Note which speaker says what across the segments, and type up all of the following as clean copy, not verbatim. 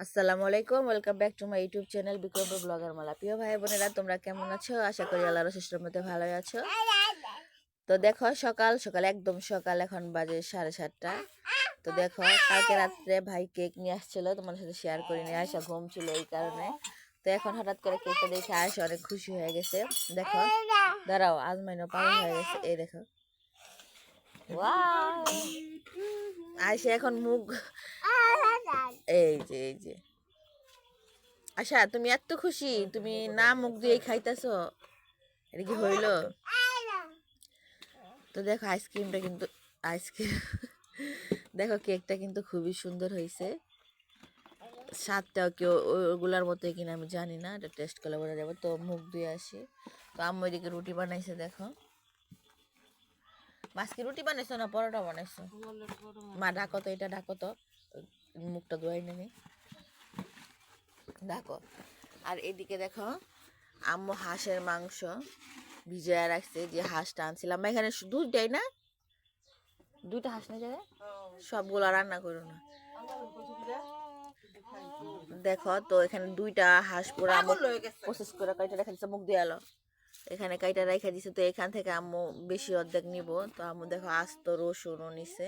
Speaker 1: আসসালামু আলাইকুম, welcome back to my YouTube channel বিকল্প ব্লগার মালা। প্রিয় ভাই বোনেরা, তোমরা কেমন আছো? আশা করি আল্লাহর অশেষ রহমতে ভালোই আছো। তো দেখো, সকাল সকাল একদম সকাল, এখন বাজে 7:30। তো দেখো, কালকে রাত্রে ভাই কেক নিয়ে আসছিল, তোমার সাথে শেয়ার করে নিয়ে আসা, ঘুম ছিল এই কারণে। তো এখন হঠাৎ করে কেকটা দেখে আয়সা অনেক খুশি হয়ে গেছে। দেখো, দাঁড়াও, আজমাইনও পাগল হয়ে গেছে। এই দেখো, ওয়াও, আয়সা এখন মুখ, এই যে আচ্ছা, তুমি এত খুশি, তুমি না মুখ দিয়ে খাইতেছ, এটা কি হইল? তো দেখো, আইসক্রিমটা কিন্তু আইসক্রিম দেখো, কেকটা কিন্তু খুবই সুন্দর হয়েছে। স্বাদটাও কেউ ওগুলার মতো কিনা আমি জানি না, এটা টেস্ট করলে বোঝা যাবে। তো মুখ দিয়ে আসি। তো আম্মু এদিকে রুটি বানাইছে, দেখো। মাছকে রুটি বানাইছো না পরোটা বানাইছো? মা ডাকো তো, এটা ডাকো তো, মুখটা ধোয়াই নেই, ডাকো। আর এদিকে দেখো, আম্মু হাঁসের মাংস ভিজিয়ে রাখছে, যে হাঁসটা আনছিলাম এখানে দুইটাই না, দুইটা হাঁস না যায়, সবগুলো রান্না করো না। দেখো তো, এখানে দুইটা হাঁস পুরো আম্মু প্রসেস করে কাইটা রেখে দিচ্ছে, মুখ দিয়ে এলো, এখানে কাইটা রেখে দিচ্ছে। তো এখান থেকে আম্মু বেশি অর্ধেক নিব। তো আম্মু দেখো, আস্ত রসুনও নিছে,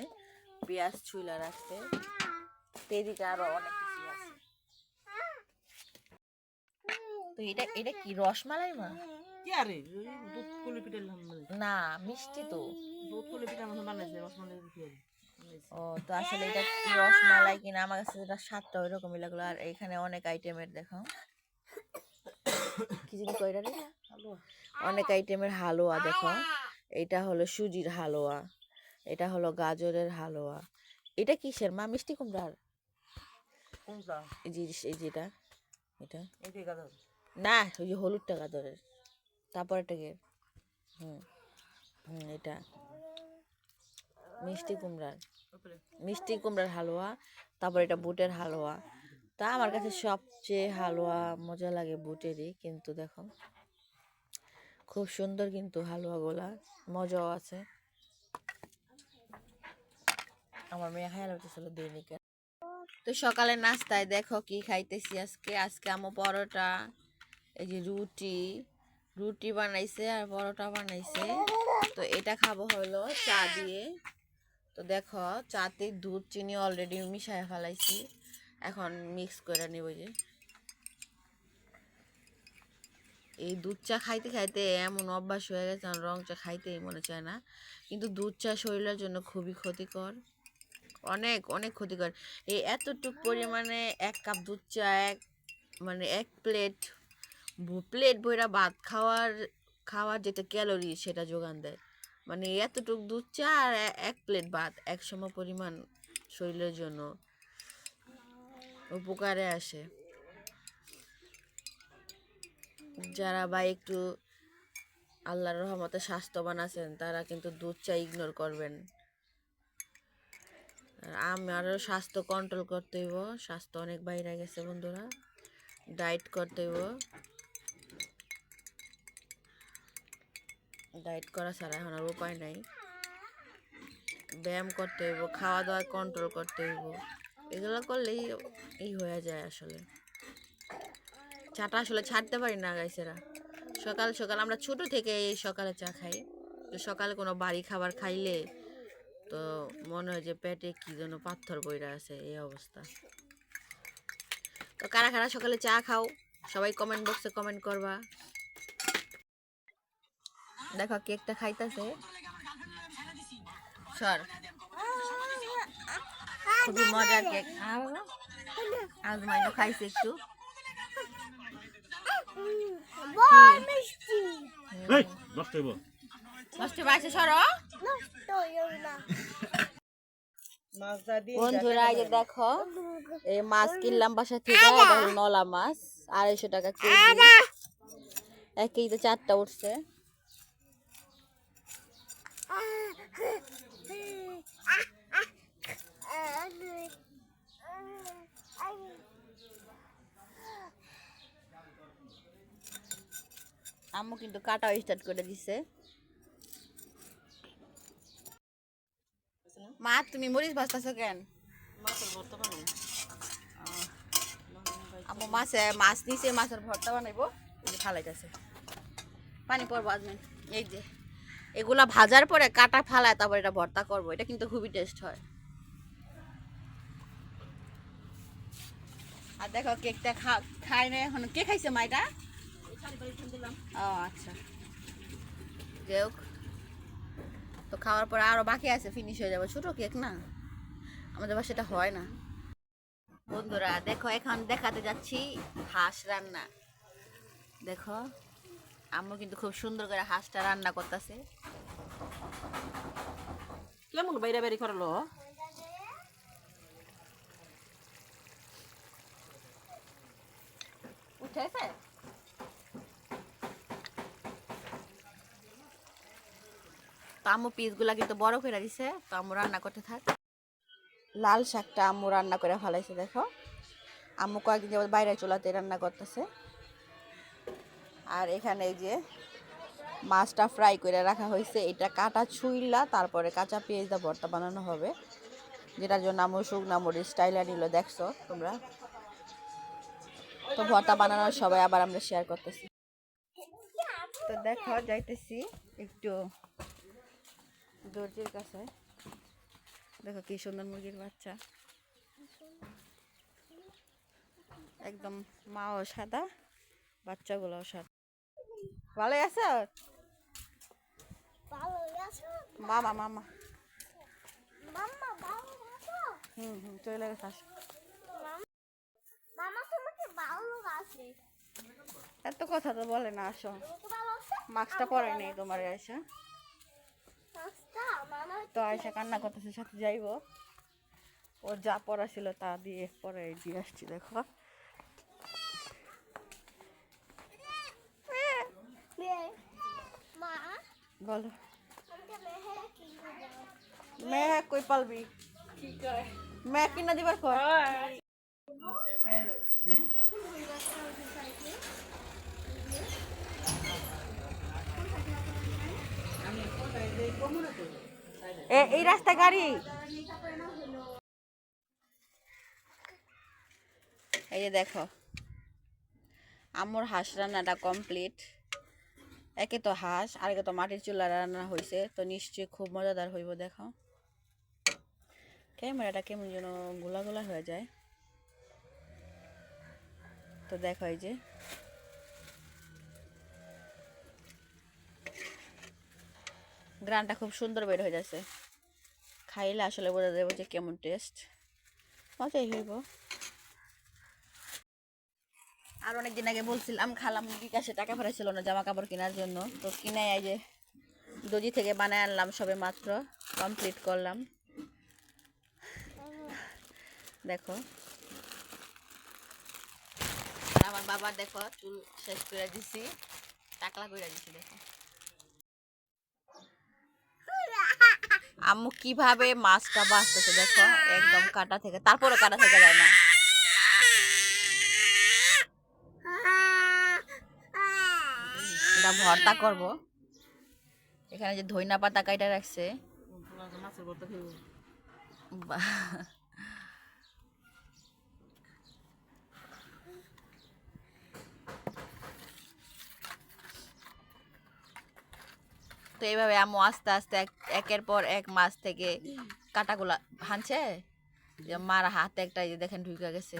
Speaker 1: পেঁয়াজ ছুইলা রাখছে, এদিকে আরো অনেক কিছু আছে। তো এটা এটা কি রসমালাই মা? না, মিষ্টি তো। ও, তো আসলে এটা কি রসমালাই কিনা, আমার কাছে এটা স্বাদটা ওই রকমই লাগলো। আর এখানে অনেক আইটেমের, দেখো কি জিনিস কইরা রে, অনেক আইটেমের হালুয়া। দেখো, এটা হলো সুজির হালুয়া, এটা হলো গাজরের হালুয়া। এটা কিসের মা? মিষ্টি কুমড়ার? এই যেটা, এটা না, ওই যে হলুদটা গাজরের, তারপর এটাকে হুম হুম এটা মিষ্টি কুমড়ার হালুয়া। তারপর এটা বুটের হালুয়া। তা আমার কাছে সবচেয়ে হালুয়া মজা লাগে বুটেরই, কিন্তু দেখো খুব সুন্দর, কিন্তু হালুয়াগুলা মজাও আছে। আমার মেয়ে খাইয়া লাগতেছিল দৈনিক। তো সকালের নাস্তায় দেখো কি খাইতেছি আজকে। আজকে আমো পরোটা, এই যে রুটি রুটি বানাইছে আর পরোটা বানাইছে। তো এটা খাবো হলো চা দিয়ে। তো দেখো, চাতে দুধ চিনি অলরেডি মিশায় ফেলাইছি, এখন মিক্স করে নিব। যে এই দুধ চা খাইতে খাইতে এমন অভ্যাস হয়ে গেছে, রং চা খাইতেই মনে চায় না। কিন্তু দুধ চা শরীরের জন্য খুবই ক্ষতিকর, অনেক অনেক ক্ষতিকর। এই এতটুক পরিমাণে এক কাপ দুধ চা, মানে এক প্লেট প্লেট ভরা ভাত খাওয়ার যেটা ক্যালোরি সেটা যোগান দেয়। মানে এতটুক দুধ চা আর এক প্লেট ভাত এক সম পরিমাণ শরীরের জন্য উপকারে আসে। যারা বা একটু আল্লাহর রহমতে স্বাস্থ্যবান আছেন, তারা কিন্তু দুধ চা ইগনোর করবেন। আর আমারও স্বাস্থ্য কন্ট্রোল করতে হইব, স্বাস্থ্য অনেক বাইরে গেছে বন্ধুরা, ডায়েট করতে হইব। ডায়েট করা ছাড়া এখন আর উপায় নাই। ব্যায়াম করতে হইব, খাওয়া দাওয়া কন্ট্রোল করতে হইব, এগুলো করলেই এই হয়ে যায় আসলে। চাটা আসলে ছাড়তে পারি না গাইছেরা। সকাল সকাল আমরা ছোট থেকে এই সকালে চা খাই। তো সকালে কোনো বাড়ি খাবার খাইলে তো মনে হয় যে পেটে কি যেন পাথর বইরা আছে, এই অবস্থা। তো কারা কারা সকালে চা খাও, সবাই কমেন্ট বক্সে কমেন্ট করবা। দেখো, কেকটা খাইতেছে, সর, খুবই মজার কেক। আজ মাইনো খাইছে একটু বন্ধুরা। এই যে দেখো, এই মাছ কিনলাম বাসা থেকে, এটা হলো নলা মাছ, 250 টাকা কেজি। এক কেজিতে 4টা উঠছে। আম্মু কিন্তু কাটাও স্টার্ট করে দিছে। মা, তুমি মরিচ ভাজতেছো কেন? আম্মু মাছ নিচে মাছের ভর্তা বানাইবো, এই যে ফালাইতেছে পানি পর বাজবেন। এই যে এগুলা ভাজার পরে কাটা ফালায় তারপর এটা ভর্তা করবো, এটা কিন্তু খুবই টেস্ট হয়। আর দেখো কেকটা খাই না এখন, কে খাইছে মা এটা? ও আচ্ছা, যাই হোক, তো খাওয়ার পরে আরো বাকি আছে, ফিনিশ হয়ে যাবে, ছোট কেক না, আমাদের বাসায় এটা হয় না। বন্ধুরা দেখো এখন দেখাতে যাচ্ছি হাঁস রান্না। দেখো আম্মু কিন্তু খুব সুন্দর করে হাঁসটা রান্না করতেছে।
Speaker 2: কেমন বাইরে বাইরে করলো?
Speaker 1: উঠেছে তো আম্মু পিসগুলা কিন্তু বড় করে দিছে, তো আম্মু রান্না করতে থাক। লাল শাকটা আম্মু রান্না করে ফেলাইছে। দেখো আম্মু কয়েকদিন যাবত বাইরে চুলাতে রান্না করতেছে। আর এখানে এই যে মাছটা ফ্রাই করে রাখা হয়েছে, এটা কাটা ছুইলা তারপরে কাঁচা পেঁয়াজ দিয়ে ভর্তা বানানো হবে, যেটার জন্য আম্মু শুকনা মরিচ স্টাইলার নিল, দেখছো তোমরা। তো ভর্তা বানানোর সবাই আবার আমরা শেয়ার করতেছি। তো দেখো যাইতেছি একটু দর্জির কাছে, দেখো কি সুন্দর মুরগির বাচ্চা, একদম মাও সাদা বাচ্চাগুলোও সাদা। ভালো আছো? মামা মামা চলে গেছে। এত কথা তো বলে না, আসো মাস্কটা পরে নেই তোমার আয়সা। তো আয়সা কান্না করতেছে, সাথে যাইবো, ওর যা পড়া ছিল তা দিয়ে পরে দিয়ে আসছি। দেখো বলো মেয়ে কই পালবি, মেয়ে কিনা দিবার কর। এই রাস্তা গাড়ি, এই যে দেখো আম্মুর হাঁস রান্নাটা কমপ্লিট। একে তো হাঁস, আরেকে তো মাটির চুলা রান্না হয়েছে, তো নিশ্চয়ই খুব মজাদার হইব। দেখো ক্যামেরাটা কেমন যেন গোলা গোলা হয়ে যায়। তো দেখো এই যে গ্রানটা খুব সুন্দর বের হয়ে যাচ্ছে, খাইলে আসলে বোঝা যাবে যে কেমন টেস্ট, মজাই হইব। আর অনেকদিন আগে বলছিলাম খালাম বিকাশে টাকা পাঠাইছিল না জামা কাপড় কেনার জন্য, তো কিনে এই যে দর্জি থেকে বানায় আনলাম, সবে মাত্র কমপ্লিট করলাম। দেখো আর আমার বাবা দেখো চুল শেষ করে দিছি, টাকলা করে দিছি। দেখো আম্মু কিভাবে মাছটা বাঁচতেছে, দেখো একদম কাটা থেকে, তারপরে কাটা থেকে যায় না। এটা ভর্তা করব, এখানে যে ধইনা পাতা কাইটা রাখছে, তো এইভাবে আম্মু আস্তে আস্তে একের পর এক মাছ থেকে কাটাগুলা ভাঙছে, যে মার হাতে একটা এই যে দেখেন ঢুকে গেছে।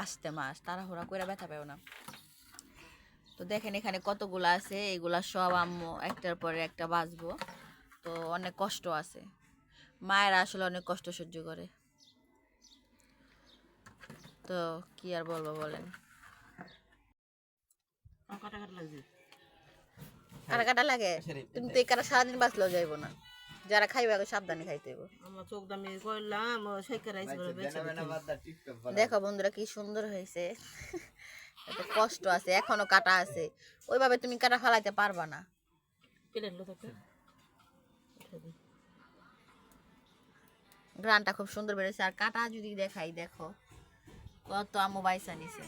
Speaker 1: আস্তে মাছ তাড়াহুড়া করে ব্যথা পেও না। তো দেখেন এখানে কতগুলা আছে, এগুলা সব আম্মু একটার পরে একটা বাছবো, তো অনেক কষ্ট আছে, মায়েরা আসলে অনেক কষ্ট সহ্য করে। তো কি আর বলবো বলেন, কাটা কাটা লাগে, তুমি তো এই কাটা সারাদিন বাঁচলেও যাইবো না, যারা খাইবে আগে সাবধানে খাইতে হইব। দেখো বন্ধুরা কি সুন্দর হয়েছে, এত কষ্ট আছে, এখনো কাটা আছে, ওইভাবে তুমি কাটা ফালাইতে পারবা না। গ্রানটা খুব সুন্দর বেড়েছে, আর কাটা যদি দেখাই দেখো কত আম্মু বাইসা নিছে।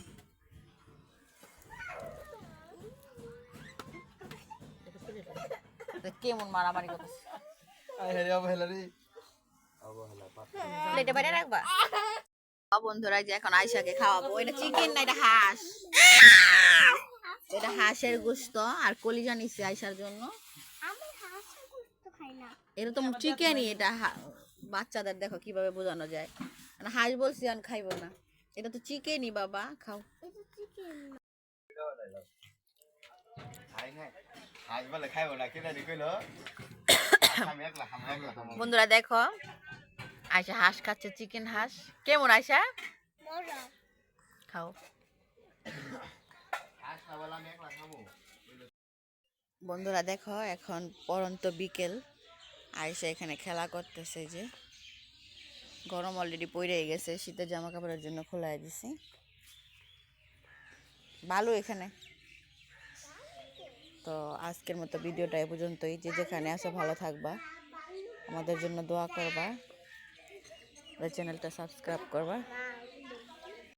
Speaker 1: কেমন মারামারি করতেছে, প্লেটে বাইরে রাখবা। বন্ধুরা যে এখন আয়শাকে খাওয়াবো, এটা চিকেন না, এটা হাঁস। এটা হাঁসের গোশত আর কলিজা নিচ্ছে আয়শার জন্য। এটা তো চিকেনই, এটা বাচ্চাদের দেখো কিভাবে বোঝানো যায়। হাঁস বলছি আমি খাইবো না, এটা তো চিকেনই বাবা, খাও। বন্ধুরা দেখো আয়শা হাঁস খাচ্ছে, চিকেন হাঁস। কেমন আয়শা? খাও। বন্ধুরা দেখো এখন পরন্ত বিকেল, আয়শা এখানে খেলা করতেছে। যে গরম অলরেডি পড়ে গেছে, শীতের জামা কাপড়ের জন্য খোলাই দিছি। ভালো এখানে। তো আজকের মতো ভিডিওটা এ পর্যন্তই। যে যেখানে আসো ভালো থাকবা, আমাদের জন্য দোয়া করবা, চ্যানেলটা সাবস্ক্রাইব করবা।